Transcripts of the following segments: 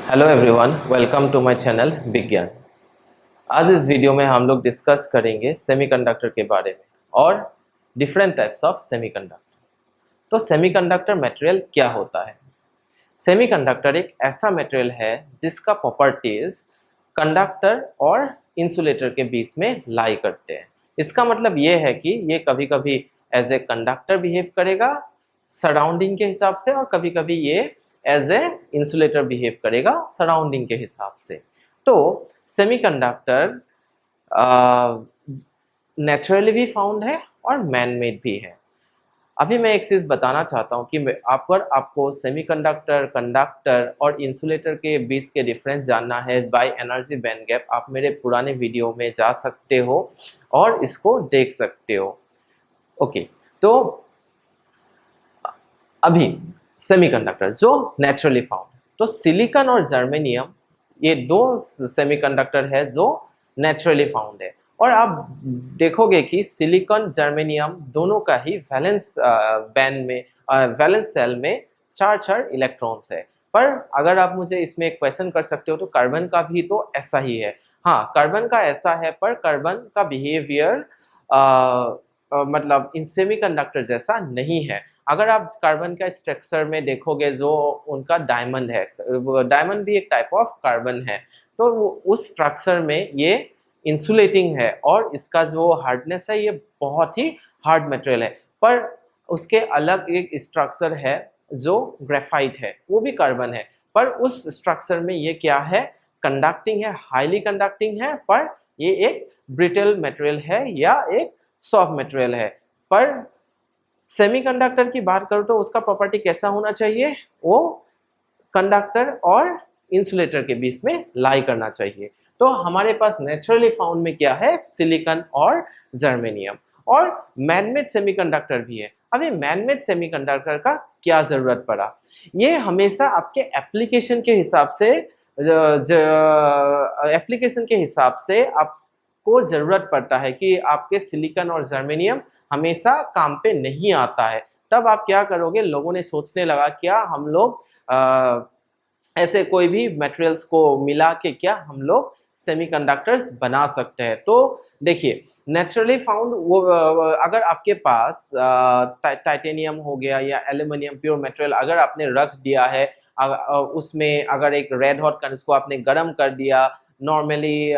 Hello everyone, welcome to my channel Vigyan. आज इस video में हम लोग डिस्कस करेंगे सेमीकंडक्टर के बारे में और डिफरेंट टाइप्स ऑफ सेमीकंडक्टर। तो सेमीकंडक्टर मटेरियल क्या होता है? सेमीकंडक्टर एक ऐसा मटेरियल है जिसका प्रॉपर्टीज कंडक्टर और इंसुलेटर के बीच में लाई करते हैं। इसका मतलब ये है कि ये कभी कभी एज ए कंडक्टर बिहेव करेगा सराउंडिंग के हिसाब से, और कभी कभी ये एज ए इंसुलेटर बिहेव करेगा सराउंडिंग के हिसाब से। तो सेमीकंडक्टर नेचुरली भी फाउंड है और मैन मेड भी है। अभी मैं एक चीज बताना चाहता हूँ कि आपको सेमीकंडक्टर, कंडक्टर और इंसुलेटर के बीच के डिफरेंस जानना है बाय एनर्जी बैंड गैप, आप मेरे पुराने वीडियो में जा सकते हो और इसको देख सकते हो। ओके, तो अभी सेमीकंडक्टर जो नेचुरली फाउंड, तो सिलिकॉन और जर्मेनियम ये दो सेमीकंडक्टर है जो नेचुरली फाउंड है। और आप देखोगे कि सिलिकॉन जर्मेनियम दोनों का ही वैलेंस बैंड में वैलेंस सेल में चार इलेक्ट्रॉन्स है। पर अगर आप मुझे इसमें एक क्वेश्चन कर सकते हो तो कार्बन का भी तो ऐसा ही है। हाँ, कार्बन का ऐसा है, पर कार्बन का बिहेवियर मतलब इन सेमीकंडक्टर जैसा नहीं है। अगर आप कार्बन का स्ट्रक्चर में देखोगे जो उनका डायमंड है, डायमंड भी एक टाइप ऑफ कार्बन है, तो उस स्ट्रक्चर में ये इंसुलेटिंग है और इसका जो हार्डनेस है ये बहुत ही हार्ड मटेरियल है। पर उसके अलग एक स्ट्रक्चर है जो ग्रेफाइट है, वो भी कार्बन है, पर उस स्ट्रक्चर में ये क्या है, कंडक्टिंग है, हाईली कंडक्टिंग है, पर ये एक ब्रिटल मटेरियल है या एक सॉफ्ट मटेरियल है। पर सेमीकंडक्टर की बात करो तो उसका प्रॉपर्टी कैसा होना चाहिए, वो कंडक्टर और इंसुलेटर के बीच में लाई करना चाहिए। तो हमारे पास नेचुरली फाउंड में क्या है, सिलिकॉन और जर्मेनियम, और मैनमेड सेमीकंडक्टर भी है। अभी मैनमेड सेमीकंडक्टर का क्या जरूरत पड़ा, ये हमेशा आपके एप्लीकेशन के हिसाब से आपको जरूरत पड़ता है कि आपके सिलिकॉन और जर्मेनियम हमेशा काम पे नहीं आता है। तब आप क्या करोगे, लोगों ने सोचने लगा क्या हम लोग ऐसे कोई भी मटेरियल्स को मिला के क्या हम लोग सेमीकंडक्टर्स बना सकते हैं। तो देखिए, नेचुरली फाउंड वो अगर आपके पास टाइटेनियम हो गया या एल्यूमिनियम प्योर मटेरियल अगर आपने रख दिया है, उसमें अगर एक रेड हॉट कण उसको आपने गर्म कर दिया नॉर्मली,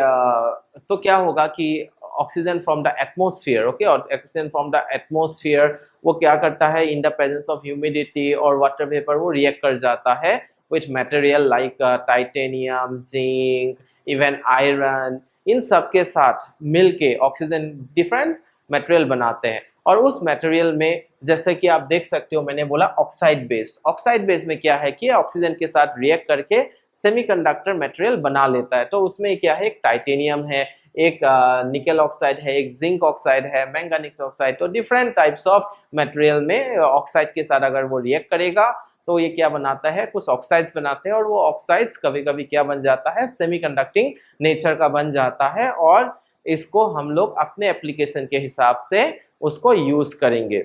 तो क्या होगा कि oxygen from the atmosphere, okay, और ऑक्सीजन फ्रॉम द एटमोस्फियर वो क्या करता है, in the presence of humidity और वाटर वेपर वो रिएक्ट कर जाता है with material like titanium, zinc, even iron, इन सब के साथ मिलके ऑक्सीजन डिफरेंट मटेरियल बनाते हैं। और उस मटेरियल में जैसे कि आप देख सकते हो, मैंने बोला ऑक्साइड बेस्ड में क्या है कि ऑक्सीजन के साथ रिएक्ट करके सेमीकंडक्टर मटेरियल बना लेता है। तो उसमें क्या है, एक टाइटेनियम है, एक निकल ऑक्साइड है, एक जिंक ऑक्साइड है, मैंगनीज ऑक्साइड। तो डिफरेंट टाइप्स ऑफ मटेरियल में ऑक्साइड के साथ अगर वो रिएक्ट करेगा तो ये क्या बनाता है, कुछ ऑक्साइड्स बनाते हैं, और वो ऑक्साइड्स कभी कभी क्या बन जाता है, सेमीकंडक्टिंग नेचर का बन जाता है, और इसको हम लोग अपने एप्लीकेशन के हिसाब से उसको यूज करेंगे।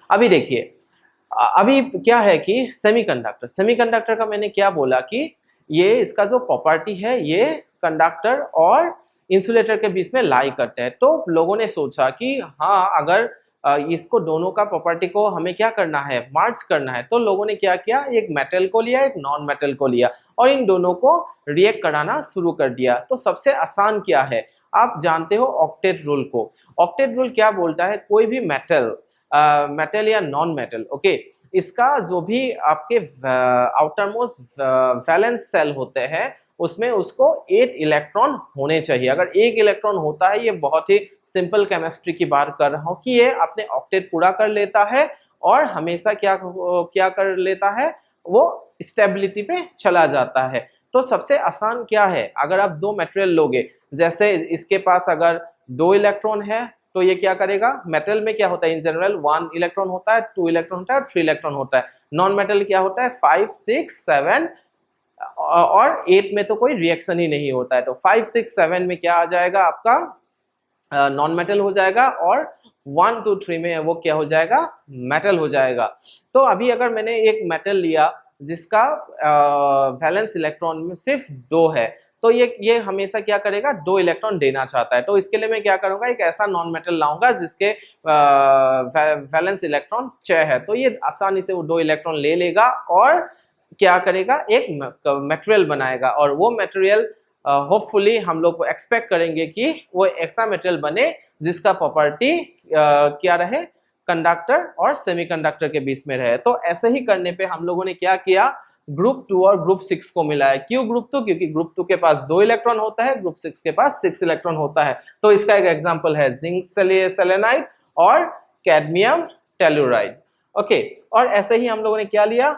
अभी देखिए, अभी क्या है कि सेमीकंडक्टर का मैंने क्या बोला कि ये इसका जो प्रॉपर्टी है ये कंडक्टर और इंसुलेटर के बीच में लाई करते हैं। तो लोगों ने सोचा कि हाँ, अगर इसको दोनों का प्रॉपर्टी को हमें क्या करना है, मार्च करना है, तो लोगों ने क्या किया, एक मेटल को लिया, एक नॉन मेटल को लिया, और इन दोनों को रिएक्ट कराना शुरू कर दिया। तो सबसे आसान क्या है, आप जानते हो ऑक्टेट रूल को। ऑक्टेट रूल क्या बोलता है, कोई भी मेटल या नॉन मेटल, ओके, इसका जो भी आपके आउटरमोस्ट वैलेंस सेल होते हैं उसमें उसको 8 इलेक्ट्रॉन होने चाहिए। अगर 1 इलेक्ट्रॉन होता है, ये बहुत ही सिंपल केमिस्ट्री की बात कर रहा हूँ कि ये अपने ऑक्टेट पूरा कर लेता है और हमेशा क्या कर लेता है, वो स्टेबिलिटी पे चला जाता है। तो सबसे आसान क्या है, अगर आप दो मटेरियल लोगे, जैसे इसके पास अगर 2 इलेक्ट्रॉन है तो ये क्या करेगा, मेटल में क्या होता है, इन जनरल 1 इलेक्ट्रॉन होता है, 2 इलेक्ट्रॉन होता है और 3 इलेक्ट्रॉन होता है। नॉन मेटल क्या होता है, 5, 6, 7 और 8 में तो कोई रिएक्शन ही नहीं होता है। तो 5, 6, 7 में क्या आ जाएगा, आपका नॉन मेटल हो जाएगा, और 1, 2, 3 में वो क्या हो जाएगा, मेटल हो जाएगा। तो अभी अगर मैंने एक मेटल लिया जिसका वैलेंस इलेक्ट्रॉन में सिर्फ 2 है, तो ये हमेशा क्या करेगा, 2 इलेक्ट्रॉन देना चाहता है। तो इसके लिए मैं क्या करूंगा, एक ऐसा नॉन मेटल लाऊंगा जिसके वैलेंस इलेक्ट्रॉन 6 है, तो ये आसानी से वो 2 इलेक्ट्रॉन ले लेगा और क्या करेगा, एक मटेरियल बनाएगा। और वो मटेरियल होपफुली हम लोग को एक्सपेक्ट करेंगे कि वो ऐसा मटेरियल बने जिसका प्रॉपर्टी क्या रहे, कंडक्टर और सेमीकंडक्टर के बीच में रहे। तो ऐसे ही करने पे हम लोगों ने क्या किया, ग्रुप 2 और ग्रुप 6 को मिला है। क्यों ग्रुप 2? क्योंकि ग्रुप 2 के पास 2 इलेक्ट्रॉन होता है, ग्रुप 6 के पास 6 इलेक्ट्रॉन होता है। तो इसका एक एग्जांपल है जिंक सेलेनाइड और कैडमियम टेलुराइड। ओके, और ऐसे ही हम लोगों ने क्या लिया,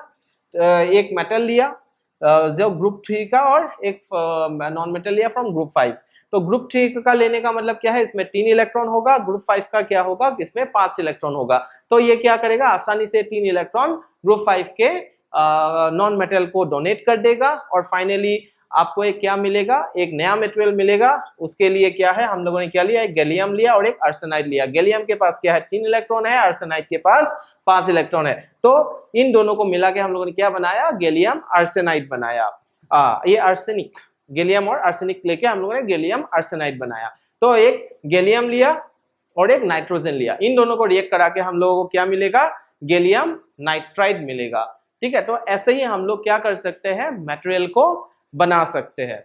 एक मेटल लिया जो ग्रुप 3 का, और एक नॉन मेटल लिया फ्रॉम ग्रुप 5। तो ग्रुप 3 का लेने का मतलब क्या है, इसमें 3 इलेक्ट्रॉन होगा, ग्रुप 5 का क्या होगा, इसमें 5 इलेक्ट्रॉन होगा। तो ये क्या करेगा, आसानी से 3 इलेक्ट्रॉन ग्रुप 5 के नॉन मेटल को डोनेट कर देगा। और फाइनली आपको एक क्या मिलेगा, एक नया मटेरियल मिलेगा। उसके लिए क्या है, हम लोगों ने क्या लिया, एक गैलियम लिया और एक आर्सेनाइड लिया। गैलियम के पास क्या है, 3 इलेक्ट्रॉन है, आर्सेनाइड के पास 5 इलेक्ट्रॉन है। तो इन दोनों को मिला के हम लोगों ने क्या बनाया, गैलियम आर्सेनाइड बनाया। ये आर्सेनिक, गैलियम और आर्सेनिक लेके हम लोगों ने गैलियम आर्सेनाइड बनाया। तो एक गैलियम लिया और एक नाइट्रोजन लिया, इन दोनों को रिएक्ट करा के हम लोगों को क्या मिलेगा, गैलियम नाइट्राइड मिलेगा। ठीक है, तो ऐसे ही हम लोग क्या कर सकते हैं, मटेरियल को बना सकते हैं।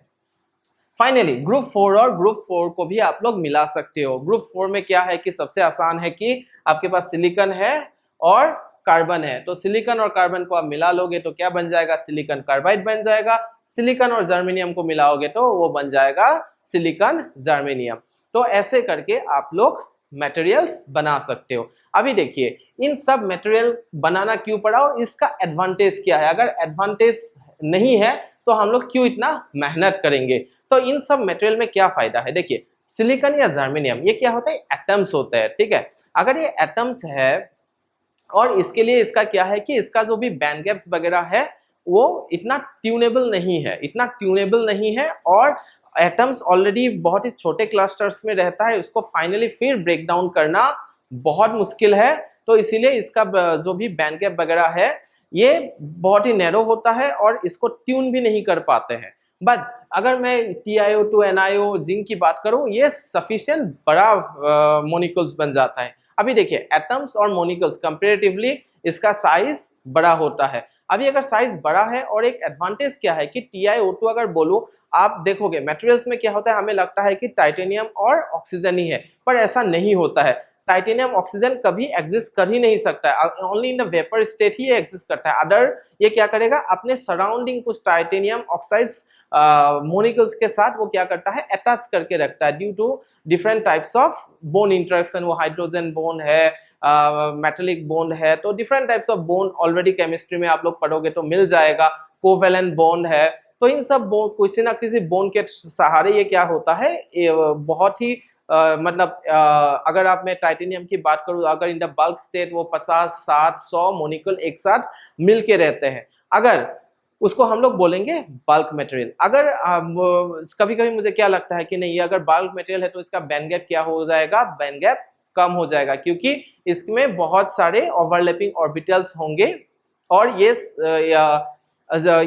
फाइनली ग्रुप 4 और ग्रुप 4 को भी आप लोग मिला सकते हो। ग्रुप 4 में क्या है कि सबसे आसान है कि आपके पास सिलिकॉन है और कार्बन है, तो सिलिकॉन और कार्बन को आप मिला लोगे तो क्या बन जाएगा, सिलिकॉन कार्बाइड बन जाएगा। सिलिकॉन और जर्मेनियम को मिलाओगे तो वो बन जाएगा सिलिकॉन जर्मेनियम। तो ऐसे करके आप लोग मटेरियल्स बना सकते हो। अभी देखिए इन सब मटेरियल बनाना क्यों पड़ा और इसका एडवांटेज क्या है। अगर एडवांटेज नहीं है तो हम लोग क्यों इतना मेहनत करेंगे। तो इन सब मटेरियल में क्या फायदा है, देखिए सिलिकॉन या जर्मेनियम ये क्या होता है, एटम्स होता है। ठीक है, अगर ये एटम्स है और इसके लिए इसका क्या है कि इसका जो भी बैंड गैप्स वगैरह है वो इतना ट्यूनेबल नहीं है और एटम्स ऑलरेडी बहुत ही छोटे क्लस्टर्स में रहता है, उसको फाइनली फिर ब्रेक डाउन करना बहुत मुश्किल है। तो इसीलिए इसका जो भी बैंड गैप वगैरह है ये बहुत ही नैरो होता है और इसको ट्यून भी नहीं कर पाते हैं। बट अगर मैं TiO2 NiO जिंक की बात करूं, ये सफिशिएंट बड़ा मोलिक्यूल्स बन जाता है। अभी देखिए एटम्स और मोलिक्यूल्स कंपैरेटिवली इसका साइज बड़ा होता है। अभी अगर साइज बड़ा है और एक एडवांटेज क्या है कि TiO2 अगर बोलूं, आप देखोगे मटेरियल्स में क्या होता है, हमें लगता है कि टाइटेनियम और ऑक्सीजन ही है, पर ऐसा नहीं होता है। टाइटेनियम ऑक्सीजन कभी एग्जिस्ट कर ही नहीं सकता है, only in the vapour state he exist करता है। अदर ये क्या करेगा, अपने सराउंडिंग कुछ टाइटेनियम ऑक्साइड्स मोलिक्यूल्स के साथ वो क्या करता है, अटैच करके रखता है due to different types of bond interaction. वो हाइड्रोजन बोन है, मेटेलिक बॉन्ड है, तो different types of bond already chemistry में आप लोग पढ़ोगे तो मिल जाएगा। कोवेलेंट बॉन्ड है, तो इन सब किसी ना किसी बॉन्ड के सहारे ये क्या होता है, ये बहुत ही मतलब अगर आप मैं टाइटेनियम की बात करूं, अगर इन द बल्क स्टेट वो 50, 60, 100 मोलिक्यूल एक साथ मिलके रहते हैं, अगर उसको हम लोग बोलेंगे बल्क मटेरियल। अगर कभी कभी मुझे क्या लगता है कि नहीं, अगर बल्क मटेरियल है तो इसका बैंड गैप क्या हो जाएगा, बैंड गैप कम हो जाएगा, क्योंकि इसमें बहुत सारे ओवरलैपिंग ऑर्बिटल्स होंगे और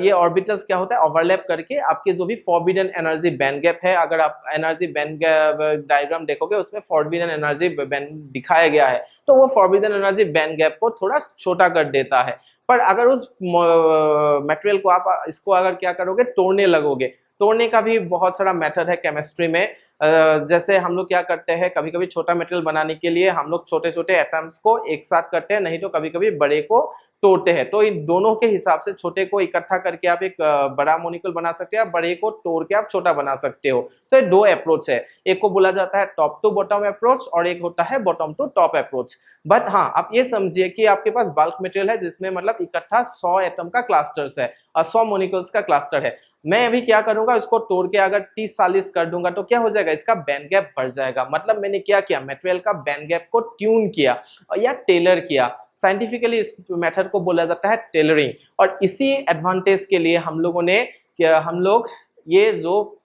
ये ऑर्बिटल्स क्या होता है, ओवरलैप करके आपके जो भी फॉरबिडन एनर्जी बैंड गैप है, अगर आप एनर्जी बैंड गैप डायग्राम देखोगे उसमें फॉरबिडन एनर्जी बैंड दिखाया गया है, तो वो फॉरबिडन एनर्जी बैंड गैप को थोड़ा छोटा कर देता है। पर अगर उस मटेरियल को आप इसको अगर क्या करोगे, तोड़ने लगोगे, तोड़ने का भी बहुत सारा मेथड है केमिस्ट्री में। जैसे हम लोग क्या करते हैं, कभी कभी छोटा मटेरियल बनाने के लिए हम लोग छोटे छोटे एटम्स को एक साथ करते हैं, नहीं तो कभी कभी बड़े को तोड़ते हैं। तो इन दोनों के हिसाब से छोटे को इकट्ठा करके आप एक बड़ा मोलिक्यूल बना सकते हैं, बड़े को तोड़ के आप छोटा बना सकते हो। तो ये 2 अप्रोच है, एक को बोला जाता है टॉप टू बॉटम अप्रोच और एक होता है bottom to top approach. But हाँ, आप ये समझिए कि आपके पास बल्क मटेरियल है जिसमें मतलब इकट्ठा 100 एटम का क्लस्टर्स है और 100 मोलिक्यूल्स का क्लस्टर है। मैं अभी क्या करूंगा, इसको तोड़ के अगर 30-40 कर दूंगा तो क्या हो जाएगा, इसका बैंड गैप बढ़ जाएगा। मतलब मैंने क्या किया, मटेरियल का बैंड गैप को ट्यून किया या टेलर किया। साइंटिफिकली इस मेथड को बोला जाता है टेलरिंग। और इसी एडवांटेज के लिए हम लोग ये जो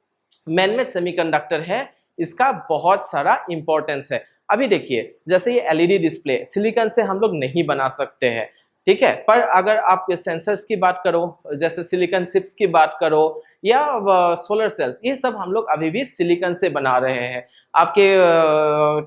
मैन-मेड सेमीकंडक्टर है इसका बहुत सारा इंपॉर्टेंस है। अभी देखिए जैसे ये LED डिस्प्ले सिलिकॉन से हम लोग नहीं बना सकते हैं, ठीक है। पर अगर आप सेंसर्स की बात करो, जैसे सिलिकॉन चिप्स की बात करो या सोलर सेल्स, ये सब हम लोग अभी भी सिलिकॉन से बना रहे हैं। आपके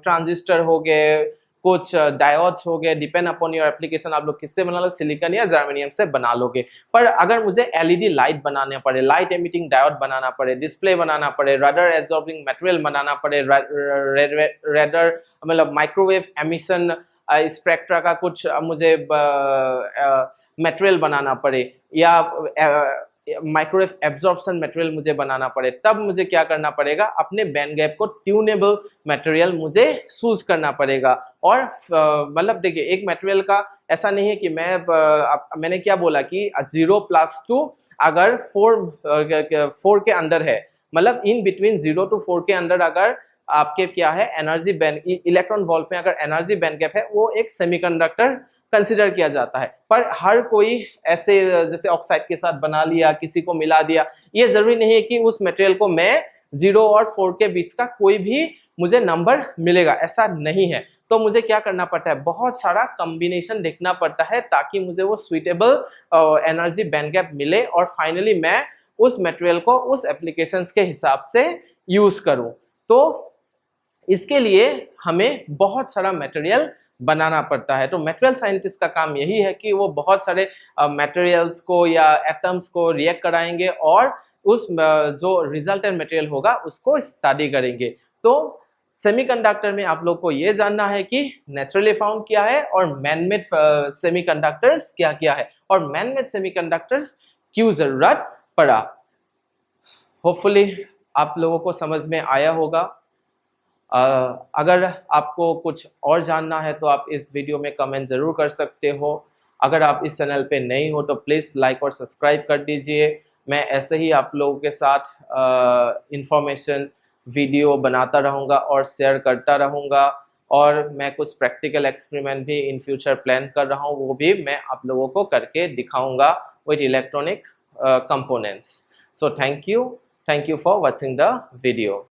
ट्रांजिस्टर हो गए, कुछ डायोड्स हो गए, डिपेंड अपॉन योर एप्लीकेशन, आप लोग किससे बना लो, सिलिकॉन या जर्मेनियम से बना लोगे। पर अगर मुझे एलईडी लाइट बनाने पड़े, लाइट एमिटिंग डायोड बनाना पड़े, डिस्प्ले बनाना पड़े, रडर एब्जॉर्बिंग मटेरियल बनाना पड़े, रडर मतलब माइक्रोवेव एमिशन स्पेक्ट्रा का कुछ मुझे मटेरियल बनाना पड़े, या माइक्रोवेव एब्जॉर्प्शन मटेरियल मुझे बनाना पड़े, तब मुझे क्या करना पड़ेगा, अपने बैंड गैप को ट्यूनेबल मटेरियल मुझे चूज करना पड़ेगा। और मतलब देखिए, एक मटेरियल का ऐसा नहीं है कि मैंने क्या बोला कि 0+2 अगर 4 के अंदर है, मतलब इन बिटवीन 0 to 4 के अंदर अगर आपके क्या है एनर्जी बैंड, इलेक्ट्रॉन वोल्ट में अगर एनर्जी बैंड गैप है, वो एक सेमीकंडक्टर कंसिडर किया जाता है। पर हर कोई ऐसे जैसे ऑक्साइड के साथ बना लिया, किसी को मिला दिया, ये जरूरी नहीं है कि उस मटेरियल को मैं 0 और 4 के बीच का कोई भी मुझे नंबर मिलेगा, ऐसा नहीं है। तो मुझे क्या करना पड़ता है, बहुत सारा कॉम्बिनेशन देखना पड़ता है ताकि मुझे वो सुइटेबल एनर्जी बैंड गैप मिले और फाइनली मैं उस मटेरियल को उस एप्लीकेशंस के हिसाब से यूज करूं। तो इसके लिए हमें बहुत सारा मटेरियल बनाना पड़ता है। तो मटेरियल साइंटिस्ट का काम यही है कि वो बहुत सारे मटेरियल्स को या एटम्स को रिएक्ट कराएंगे और उस जो रिजल्टेंट मटेरियल होगा उसको स्टडी करेंगे। तो सेमीकंडक्टर में आप लोग को ये जानना है कि नेचुरली फाउंड क्या है और मैनमेड सेमीकंडक्टर्स क्या क्या है, और मैनमेड सेमीकंडक्टर्स क्यों जरूरत पड़ा। होपफुली आप लोगों को समझ में आया होगा। अगर आपको कुछ और जानना है तो आप इस वीडियो में कमेंट ज़रूर कर सकते हो। अगर आप इस चैनल पे नए हो तो प्लीज़ लाइक और सब्सक्राइब कर दीजिए। मैं ऐसे ही आप लोगों के साथ इंफॉर्मेशन वीडियो बनाता रहूँगा और शेयर करता रहूँगा, और मैं कुछ प्रैक्टिकल एक्सपेरिमेंट भी इन फ्यूचर प्लान कर रहा हूँ, वो भी मैं आप लोगों को करके दिखाऊँगा with electronic components. So thank you for watching the video.